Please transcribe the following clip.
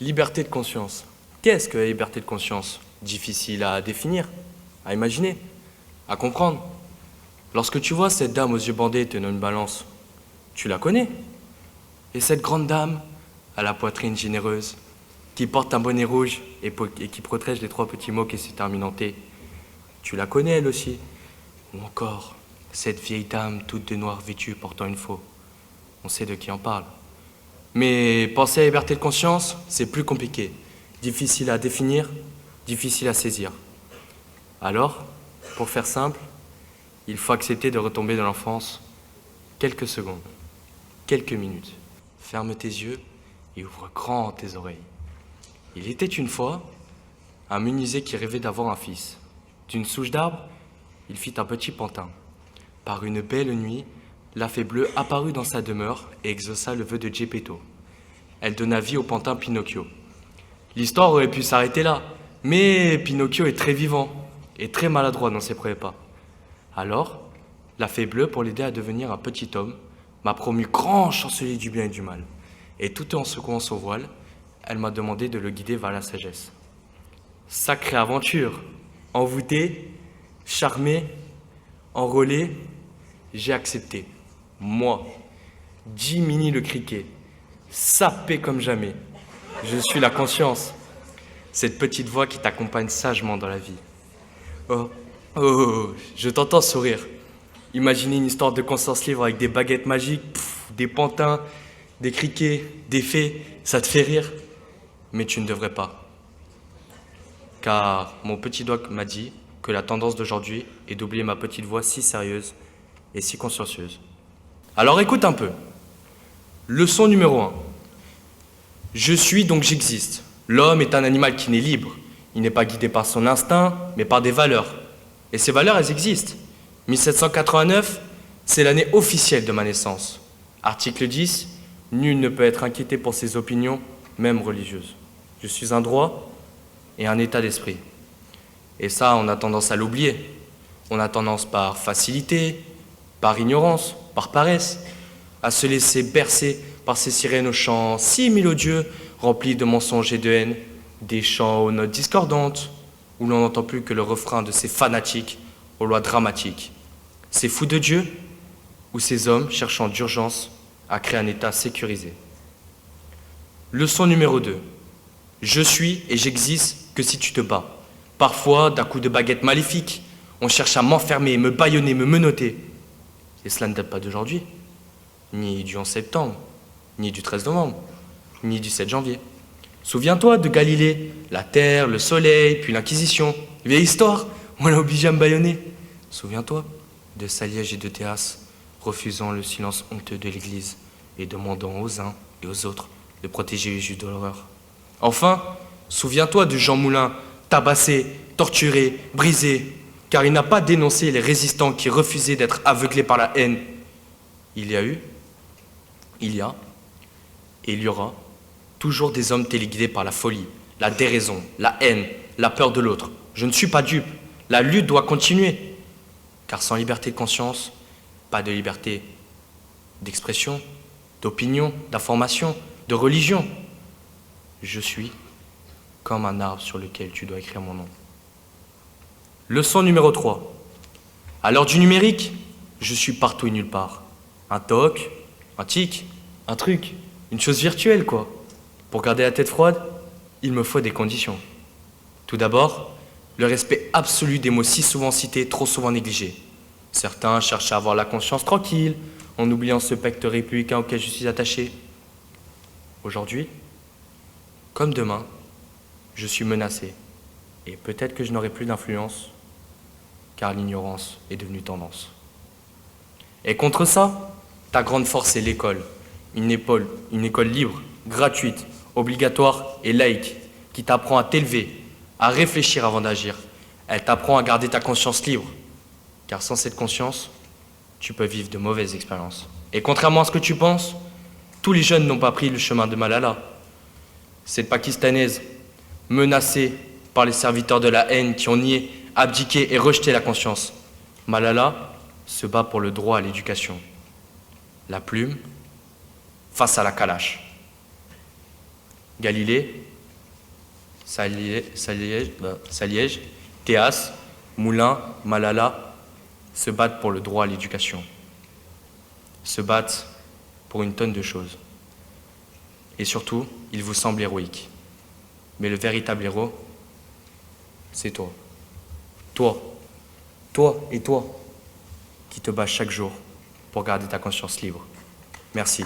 Liberté de conscience. Qu'est-ce que la liberté de conscience? Difficile à définir, à imaginer, à comprendre. Lorsque tu vois cette dame aux yeux bandés tenant une balance, tu la connais. Et cette grande dame à la poitrine généreuse, qui porte un bonnet rouge et qui protège les trois petits mots qui s'y terminent en T, tu la connais elle aussi. Ou encore, cette vieille dame toute de noir vêtue portant une faux. On sait de qui on parle. Mais penser à la liberté de conscience, c'est plus compliqué. Difficile à définir, difficile à saisir. Alors, pour faire simple, il faut accepter de retomber dans l'enfance quelques secondes, quelques minutes. Ferme tes yeux et ouvre grand tes oreilles. Il était une fois un menuisier qui rêvait d'avoir un fils. D'une souche d'arbre, il fit un petit pantin. Par une belle nuit, la fée bleue apparut dans sa demeure et exauça le vœu de Geppetto. Elle donna vie au pantin Pinocchio. L'histoire aurait pu s'arrêter là, mais Pinocchio est très vivant et très maladroit dans ses premiers pas. Alors, la fée bleue, pour l'aider à devenir un petit homme, m'a promu grand chancelier du bien et du mal. Et tout en secouant son voile, elle m'a demandé de le guider vers la sagesse. Sacrée aventure! Envoûté, charmé, enrôlé, j'ai accepté. Moi, Jiminy le criquet, sapé comme jamais. Je suis la conscience, cette petite voix qui t'accompagne sagement dans la vie. Oh, oh, oh, je t'entends sourire. Imaginer une histoire de conscience libre avec des baguettes magiques, des pantins, des criquets, des fées, ça te fait rire. Mais tu ne devrais pas. Car mon petit doigt m'a dit que la tendance d'aujourd'hui est d'oublier ma petite voix si sérieuse et si consciencieuse. Alors écoute un peu. Leçon numéro 1. Je suis donc j'existe. L'homme est un animal qui naît libre. Il n'est pas guidé par son instinct, mais par des valeurs. Et ces valeurs, elles existent. 1789, c'est l'année officielle de ma naissance. Article 10, nul ne peut être inquiété pour ses opinions, même religieuses. Je suis un droit et un état d'esprit. Et ça, on a tendance à l'oublier. On a tendance par facilité, par ignorance, par paresse, à se laisser bercer par ces sirènes aux chants si mélodieux, remplis de mensonges et de haine, des chants aux notes discordantes, où l'on n'entend plus que le refrain de ces fanatiques aux lois dramatiques. Ces fous de Dieu, ou ces hommes cherchant d'urgence à créer un état sécurisé. Leçon numéro 2. Je suis et j'existe que si tu te bats. Parfois, d'un coup de baguette maléfique, on cherche à m'enfermer, me bâillonner, me menotter. Et cela ne date pas d'aujourd'hui, ni du 11 septembre, ni du 13 novembre, ni du 7 janvier. Souviens-toi de Galilée, la terre, le soleil, puis l'Inquisition. Vieille histoire, on l'a obligé à me bâillonner. Souviens-toi de Saliège et de Théas, refusant le silence honteux de l'Église et demandant aux uns et aux autres de protéger les Juifs de l'horreur. Enfin, souviens-toi de Jean Moulin, tabassé, torturé, brisé, car il n'a pas dénoncé les résistants qui refusaient d'être aveuglés par la haine. Il y a eu, il y a, et il y aura toujours des hommes téléguidés par la folie, la déraison, la haine, la peur de l'autre. Je ne suis pas dupe. La lutte doit continuer. Car sans liberté de conscience, pas de liberté d'expression, d'opinion, d'information, de religion. Je suis comme un arbre sur lequel tu dois écrire mon nom. Leçon numéro 3. À l'heure du numérique, je suis partout et nulle part. Un toc, un tic, un truc, une chose virtuelle quoi. Pour garder la tête froide, il me faut des conditions. Tout d'abord, le respect absolu des mots si souvent cités, trop souvent négligés. Certains cherchent à avoir la conscience tranquille, en oubliant ce pacte républicain auquel je suis attaché. Aujourd'hui, comme demain, je suis menacé. Et peut-être que je n'aurai plus d'influence, car l'ignorance est devenue tendance. Et contre ça, ta grande force est l'école. Une école libre, gratuite, obligatoire et laïque, qui t'apprend à t'élever, à réfléchir avant d'agir. Elle t'apprend à garder ta conscience libre. Car sans cette conscience, tu peux vivre de mauvaises expériences. Et contrairement à ce que tu penses, tous les jeunes n'ont pas pris le chemin de Malala. Cette Pakistanaise, menacée par les serviteurs de la haine qui ont nié, abdiqué et rejeté la conscience. Malala se bat pour le droit à l'éducation. La plume face à la calache. Galilée, Saliège, Théas, Moulin, Malala se battent pour le droit à l'éducation, se battent pour une tonne de choses. Et surtout, ils vous semblent héroïques. Mais le véritable héros, c'est toi. Toi et toi, qui te bats chaque jour pour garder ta conscience libre. Merci.